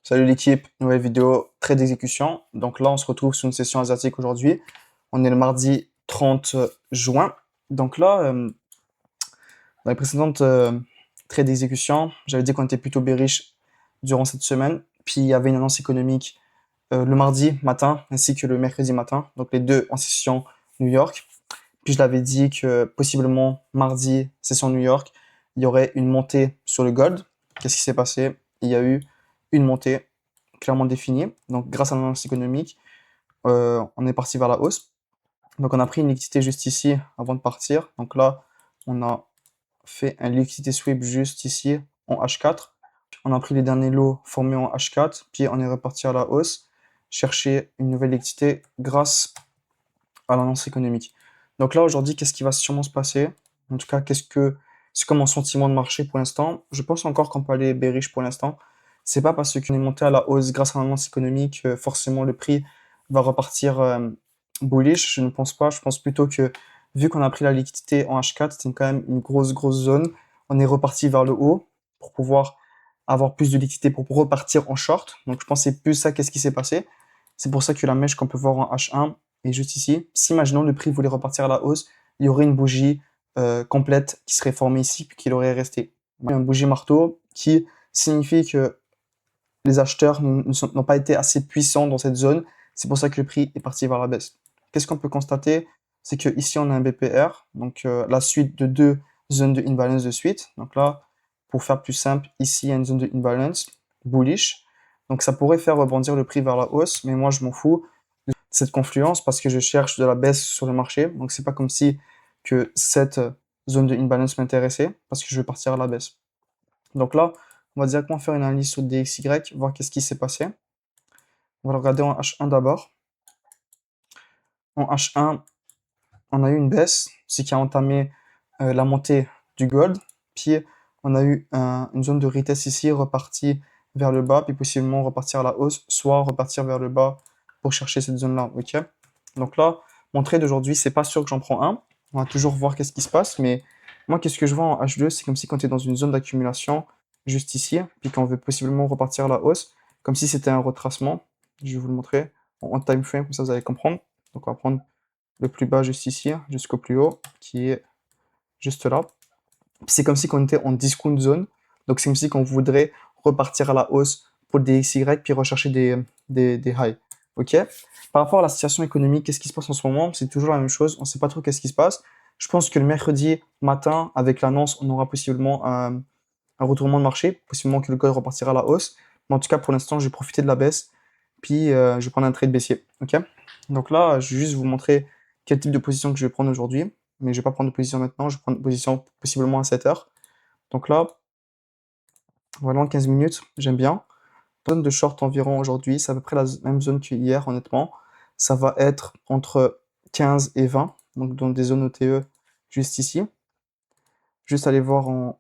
Salut l'équipe, nouvelle vidéo, trade d'exécution. Donc là, on se retrouve sur une session asiatique aujourd'hui. On est le mardi 30 juin. Donc là, dans les précédentes trades d'exécution, j'avais dit qu'on était plutôt bearish durant cette semaine. Puis il y avait une annonce économique le mardi matin ainsi que le mercredi matin. Donc les deux en session New York. Puis je l'avais dit que possiblement mardi, session New York, il y aurait une montée sur le gold. Qu'est-ce qui s'est passé? Il y a eu une montée clairement définie. Donc grâce à l'annonce économique, on est parti vers la hausse. Donc on a pris une liquidité juste ici avant de partir. Donc là, on a fait un liquidité sweep juste ici en H4. On a pris les derniers lots formés en H4, puis on est reparti à la hausse, chercher une nouvelle liquidité grâce à l'annonce économique. Donc là, aujourd'hui, qu'est-ce qui va sûrement se passer? En tout cas, c'est comme mon sentiment de marché pour l'instant. Je pense encore qu'on peut aller bearish pour l'instant. C'est pas parce qu'on est monté à la hausse grâce à l'annonce économique que forcément le prix va repartir bullish. Je ne pense pas. Je pense plutôt que vu qu'on a pris la liquidité en H4, c'était quand même une grosse zone. On est reparti vers le haut pour pouvoir avoir plus de liquidité pour repartir en short. Donc je pense que c'est plus ça qu'est-ce qui s'est passé. C'est pour ça que la mèche qu'on peut voir en H1 et juste ici, si imaginons le prix voulait repartir à la hausse, il y aurait une bougie complète qui serait formée ici puis qui aurait resté. Une bougie marteau qui signifie que les acheteurs n'ont pas été assez puissants dans cette zone. C'est pour ça que le prix est parti vers la baisse. Qu'est-ce qu'on peut constater? C'est que ici on a un BPR, donc la suite de deux zones de imbalance de suite. Donc là, pour faire plus simple, ici il y a une zone de imbalance bullish. Donc ça pourrait faire rebondir le prix vers la hausse, mais moi je m'en fous cette confluence parce que je cherche de la baisse sur le marché. Donc c'est pas comme si que cette zone de imbalance m'intéressait parce que je vais partir à la baisse. Donc là, on va directement faire une analyse sur DXY, voir qu'est-ce qui s'est passé. On va le regarder en H1 d'abord. En H1, on a eu une baisse, ce qui a entamé la montée du gold. Puis on a eu une zone de retest ici, reparti vers le bas, puis possiblement repartir à la hausse, soit repartir vers le bas pour chercher cette zone-là. Ok. Donc là, mon trade d'aujourd'hui, c'est pas sûr que j'en prends un. On va toujours voir qu'est-ce qui se passe, mais moi, qu'est-ce que je vois en H2, c'est comme si quand tu es dans une zone d'accumulation, juste ici, puis qu'on veut possiblement repartir à la hausse, comme si c'était un retracement. Je vais vous le montrer en time frame, comme ça vous allez comprendre. Donc on va prendre le plus bas juste ici, jusqu'au plus haut, qui est juste là. C'est comme si on était en discount zone, donc c'est comme si on voudrait repartir à la hausse pour des XY, puis rechercher des highs. Ok. Par rapport à la situation économique, qu'est-ce qui se passe en ce moment? C'est toujours la même chose, on ne sait pas trop qu'est-ce qui se passe. Je pense que le mercredi matin, avec l'annonce, on aura possiblement un retournement de marché, possiblement que le code repartira à la hausse. Mais en tout cas, pour l'instant, je vais profiter de la baisse, puis je vais prendre un trade baissier. Ok. Donc là, je vais juste vous montrer quel type de position que je vais prendre aujourd'hui. Mais je vais pas prendre de position maintenant, je vais prendre une position possiblement à 7 heures. Donc là, voilà, en 15 minutes, j'aime bien. Zone de short environ aujourd'hui, c'est à peu près la même zone que hier, honnêtement. Ça va être entre 15 et 20, donc dans des zones OTE juste ici. Juste aller voir en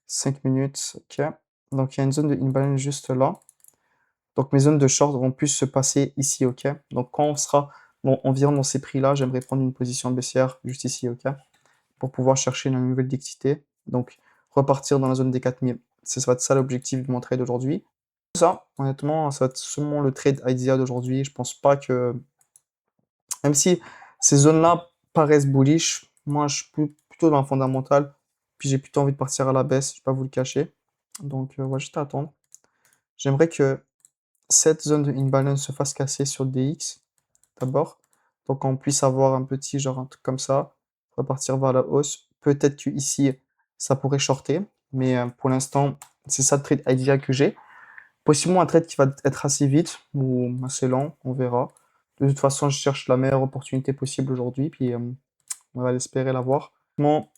5 minutes, ok. Donc il y a une zone de imbalance juste là. Donc mes zones de short vont plus se passer ici, ok. Donc quand on sera environ dans ces prix-là, j'aimerais prendre une position baissière juste ici, ok, pour pouvoir chercher une nouvelle liquidité. Donc repartir dans la zone des 4000. Ça va être ça l'objectif de mon trade aujourd'hui. Ça, honnêtement, ça va être sûrement le trade idea d'aujourd'hui. Je pense pas que, même si ces zones-là paraissent bullish, moi je suis plutôt dans le fondamental. Puis j'ai plutôt envie de partir à la baisse, je vais pas vous le cacher. Donc on va juste attendre. J'aimerais que cette zone de imbalance se fasse casser sur le DX d'abord. Donc on puisse avoir un petit genre un truc comme ça, repartir vers la hausse. Peut-être que ici ça pourrait shorter, mais pour l'instant c'est ça le trade idea que j'ai. Possiblement un trade qui va être assez vite ou assez lent, on verra. De toute façon, je cherche la meilleure opportunité possible aujourd'hui, puis on va l'espérer l'avoir. Bon,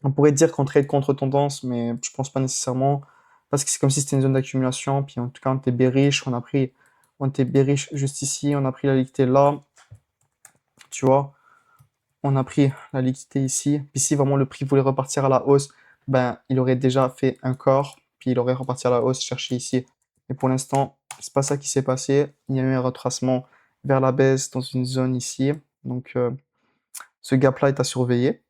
on pourrait dire qu'on trade contre tendance, mais je pense pas nécessairement, parce que c'est comme si c'était une zone d'accumulation, puis en tout cas on était bearish, on était bearish juste ici, on a pris la liquidité là, tu vois, on a pris la liquidité ici, puis si vraiment le prix voulait repartir à la hausse, ben il aurait déjà fait un corps, puis il aurait reparti à la hausse, chercher ici. Mais pour l'instant, c'est pas ça qui s'est passé. Il y a eu un retracement vers la baisse dans une zone ici. Donc ce gap-là est à surveiller.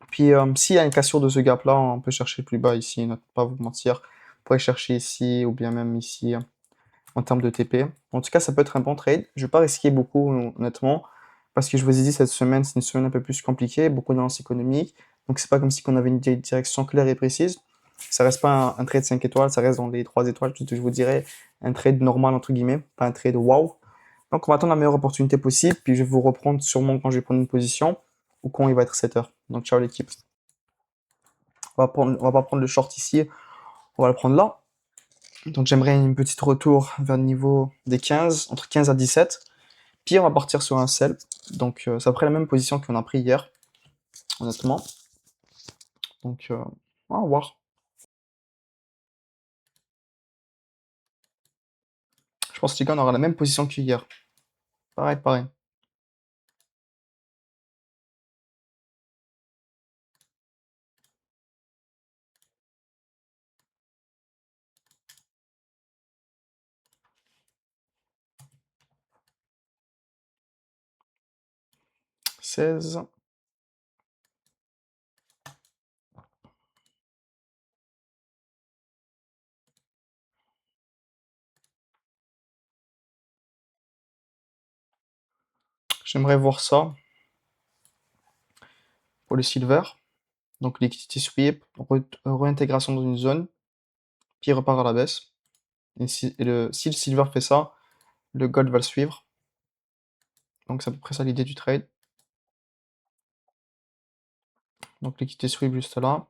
Puis s'il y a une cassure de ce gap-là, on peut chercher plus bas ici, ne pas vous mentir. Vous pourrez chercher ici ou bien même ici en termes de TP. En tout cas, ça peut être un bon trade. Je vais pas risquer beaucoup, honnêtement, parce que je vous ai dit, cette semaine, c'est une semaine un peu plus compliquée, beaucoup d'annonces économiques. Donc, c'est pas comme si on avait une direction claire et précise. Ça reste pas un trade 5 étoiles, ça reste dans les 3 étoiles, tout ce que je vous dirais. Un trade normal, entre guillemets, pas un trade wow. Donc, on va attendre la meilleure opportunité possible, puis je vais vous reprendre sûrement quand je vais prendre une position ou quand il va être 7 heures. Donc, ciao l'équipe. On va pas prendre le short ici, on va le prendre là. Donc, j'aimerais une petite retour vers le niveau des 15, entre 15 à 17. Puis, on va partir sur un sell. Donc, c'est après la même position qu'on a pris hier, honnêtement. Donc, on va voir. Je pense que on aura la même position qu'hier. Pareil, pareil. Seize. J'aimerais voir ça pour le silver. Donc, liquidity sweep, réintégration dans une zone, puis il repart à la baisse. Si le silver fait ça, le gold va le suivre. Donc, c'est à peu près ça l'idée du trade. Donc, liquidity sweep juste là.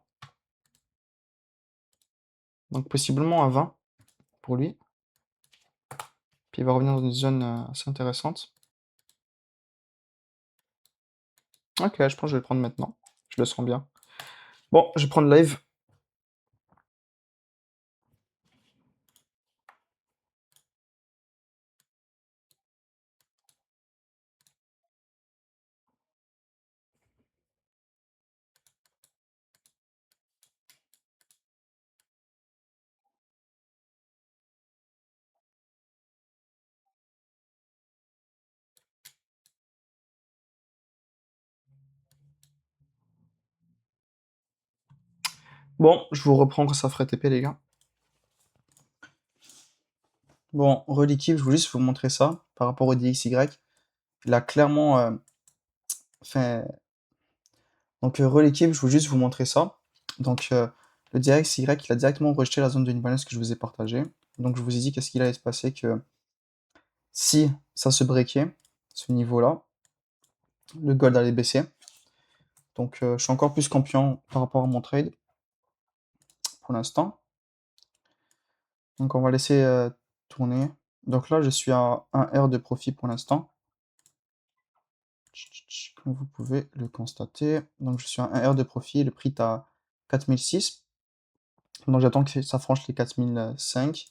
Donc, possiblement à 20 pour lui. Puis il va revenir dans une zone assez intéressante. Ok, je pense que je vais le prendre maintenant. Je le sens bien. Bon, je vais prendre live. Bon, je vous reprends quand ça ferait TP, les gars. Bon, reliquif, je voulais juste vous montrer ça par rapport au DXY. Il a clairement fait. Donc, reliquif, je voulais juste vous montrer ça. Donc, le DXY, il a directement rejeté la zone de New Balance que je vous ai partagée. Donc, je vous ai dit qu'est-ce qu'il allait se passer que si ça se breakait, ce niveau-là, le gold allait baisser. Donc, je suis encore plus confiant par rapport à mon trade pour l'instant. Donc, on va laisser tourner. Donc là, je suis à 1 R de profit pour l'instant. Comme vous pouvez le constater. Donc, je suis à 1 R de profit. Le prix est à 4006. Donc, j'attends que ça franchisse les 4005,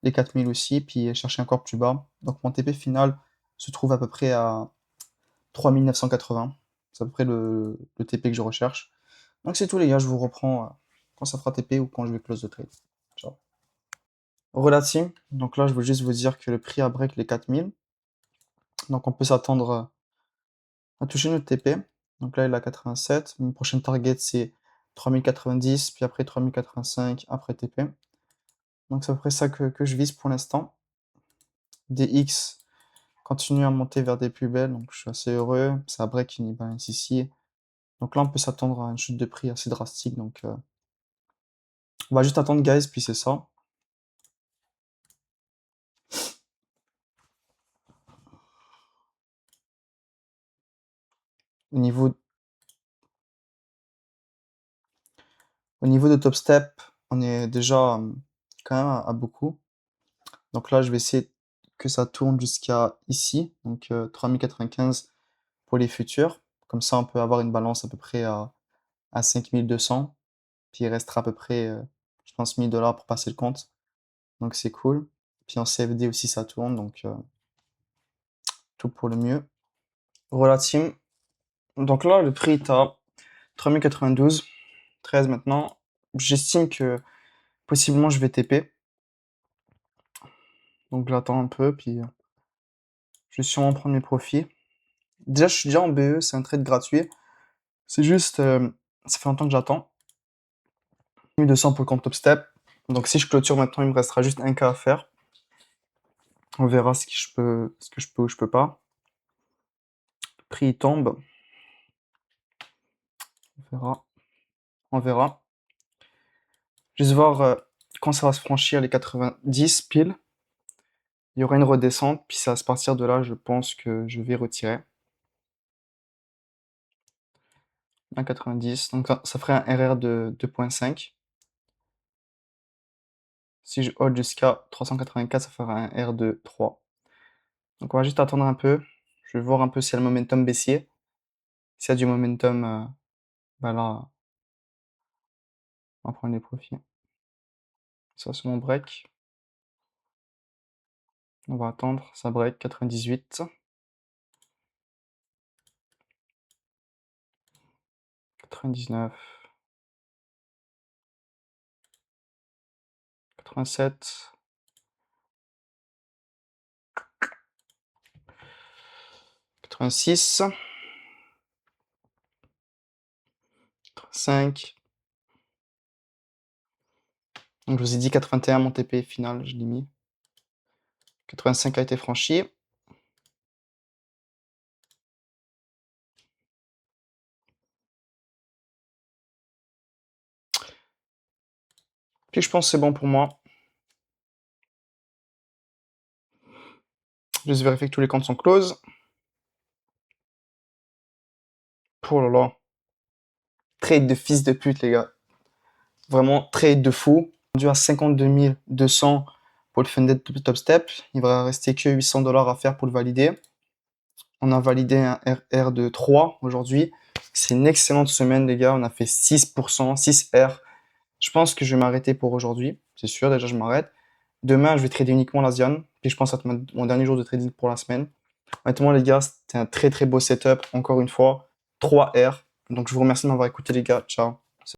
les 4000 aussi, puis chercher encore plus bas. Donc, mon TP final se trouve à peu près à 3980. C'est à peu près le TP que je recherche. Donc, c'est tout, les gars. Je vous reprends quand ça fera TP ou quand je vais close le trade. Ciao. Relative. Donc là, je veux juste vous dire que le prix a break les 4000. Donc, on peut s'attendre à toucher notre TP. Donc là, il est à 87. Mon prochain target, c'est 3090, puis après 3085, après TP. Donc c'est à peu près ça que je vise pour l'instant. DX continue à monter vers des plus belles, donc je suis assez heureux. Ça break une balance ici. Donc là, on peut s'attendre à une chute de prix assez drastique. Donc on va juste attendre, guys, puis c'est ça. Au niveau, au niveau de top step, on est déjà quand même à beaucoup. Donc là, je vais essayer que ça tourne jusqu'à ici, donc 3095 pour les futurs. Comme ça, on peut avoir une balance à peu près à 5200. Puis il restera à peu près, je pense, 1000 dollars pour passer le compte. Donc c'est cool. Puis en CFD aussi, ça tourne, donc tout pour le mieux. Relatim. Donc là, le prix est à 3092, 13 maintenant. J'estime que possiblement je vais TP. Donc j'attends un peu, puis je vais sûrement prendre mes profits. Déjà, je suis déjà en BE, c'est un trade gratuit. C'est juste, ça fait longtemps que j'attends. 1200 pour le compte Top Step. Donc si je clôture maintenant, il me restera juste un cas à faire. On verra ce que je peux ou je peux pas. Le prix il tombe. On verra. On verra. Juste voir quand ça va se franchir les 90 pile. Il y aura une redescente, puis c'est à partir de là, je pense que je vais retirer. 1,90, donc ça ferait un RR de 2,5. Si je hold jusqu'à 384, ça fera un R de 3. Donc on va juste attendre un peu. Je vais voir un peu s'il y a le momentum baissier. S'il y a du momentum, bah là, on va prendre les profits. Ça c'est mon break. On va attendre, ça break 98, 99, 87, 86, 85. Donc je vous ai dit 81, mon TP final, je l'ai mis. 85 a été franchi. Puis je pense que c'est bon pour moi. Juste vérifier que tous les comptes sont close. Oh là là. Trade de fils de pute, les gars. Vraiment, trade de fou. Vendu à 52 200 pour le funded top step. Il va rester que 800 $ à faire pour le valider. On a validé un RR de 3 aujourd'hui. C'est une excellente semaine, les gars. On a fait 6%, 6R. Je pense que je vais m'arrêter pour aujourd'hui. C'est sûr, déjà, je m'arrête. Demain, je vais trader uniquement l'Asian. Puis je pense à mon dernier jour de trading pour la semaine. Honnêtement, les gars, c'était un très très beau setup. Encore une fois, 3R. Donc, je vous remercie de m'avoir écouté, les gars. Ciao.